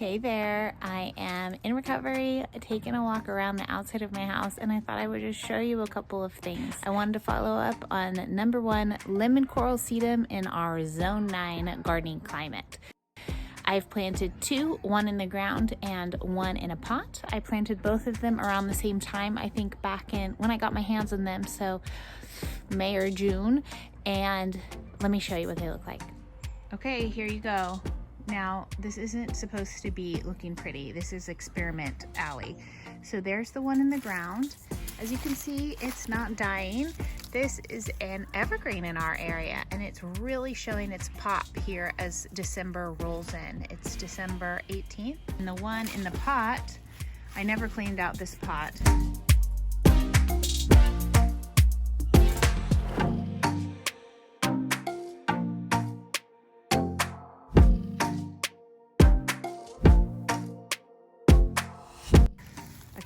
Hey there, I am in recovery, taking a walk around the outside of my house, and I thought I would just show you a couple of things. I wanted to follow up on number 1, lemon coral sedum in our Zone 9 gardening climate. I've planted 2, one in the ground and one in a pot. I planted both of them around the same time, I think back in when I got my hands on them, so May or June, and let me show you what they look like. Okay, here you go. Now, this isn't supposed to be looking pretty. This is experiment alley. So there's the one in the ground. As you can see, it's not dying. This is an evergreen in our area, and it's really showing its pop here as December rolls in. It's December 18th. And the one in the pot, I never cleaned out this pot.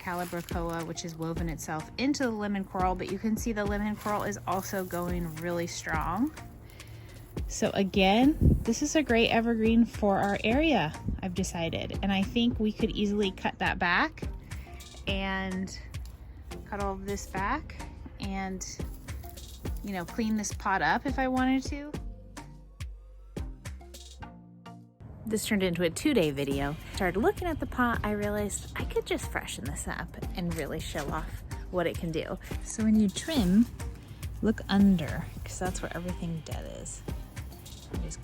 Calibrachoa, which is woven itself into the lemon coral, but you can see the lemon coral is also going really strong. So again, this is a great evergreen for our area, I've decided, and I think we could easily cut that back and cut all of this back and, you know, clean this pot up if I wanted to. This turned into a 2-day video. Started looking at the pot, I realized I could just freshen this up and really show off what it can do. So when you trim, look under, because that's where everything dead is.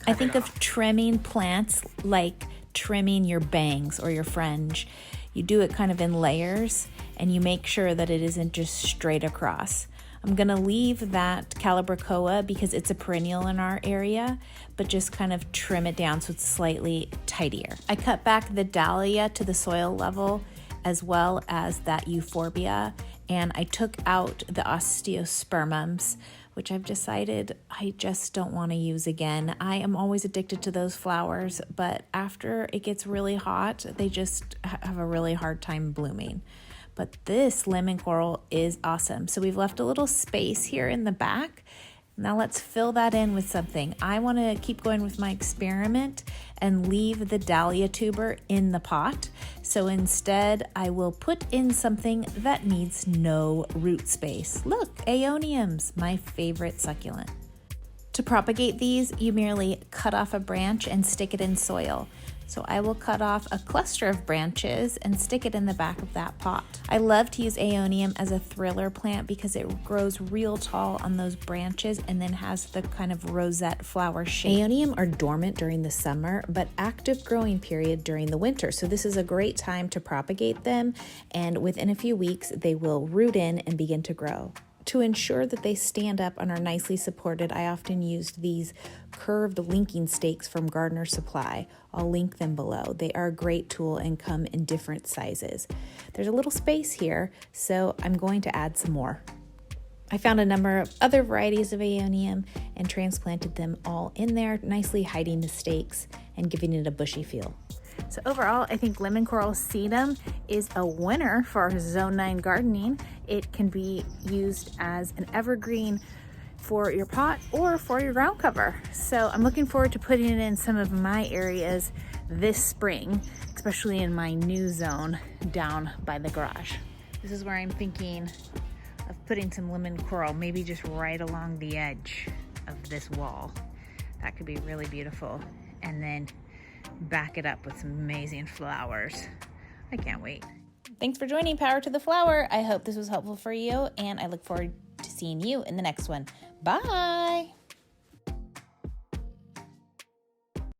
I think of trimming plants like trimming your bangs or your fringe. You do it kind of in layers, and you make sure that it isn't just straight across. I'm gonna leave that Calibrachoa because it's a perennial in our area, but just kind of trim it down so it's slightly tidier. I cut back the dahlia to the soil level as well as that euphorbia, and I took out the osteospermums, which I've decided I just don't want to use again. I am always addicted to those flowers, but after it gets really hot, they just have a really hard time blooming. But this lemon coral is awesome. So we've left a little space here in the back. Now let's fill that in with something. I want to keep going with my experiment and leave the dahlia tuber in the pot. So instead, I will put in something that needs no root space. Look, aeoniums, my favorite succulent. To propagate these, you merely cut off a branch and stick it in soil. So I will cut off a cluster of branches and stick it in the back of that pot. I love to use aeonium as a thriller plant because it grows real tall on those branches and then has the kind of rosette flower shape. Aeonium are dormant during the summer, but active growing period during the winter. So this is a great time to propagate them, and within a few weeks, they will root in and begin to grow. To ensure that they stand up and are nicely supported, I often used these curved linking stakes from Gardener Supply. I'll link them below. They are a great tool and come in different sizes. There's a little space here, so I'm going to add some more. I found a number of other varieties of aeonium and transplanted them all in there, nicely hiding the stakes and giving it a bushy feel. So overall, I think lemon coral sedum is a winner for our Zone 9 gardening. It can be used as an evergreen for your pot or for your ground cover. So I'm looking forward to putting it in some of my areas this spring, especially in my new zone down by the garage. This is where I'm thinking of putting some lemon coral, maybe just right along the edge of this wall. That could be really beautiful. And then back it up with some amazing flowers. I can't wait. Thanks for joining Power to the Flower. I hope this was helpful for you, and I look forward to seeing you in the next one. Bye.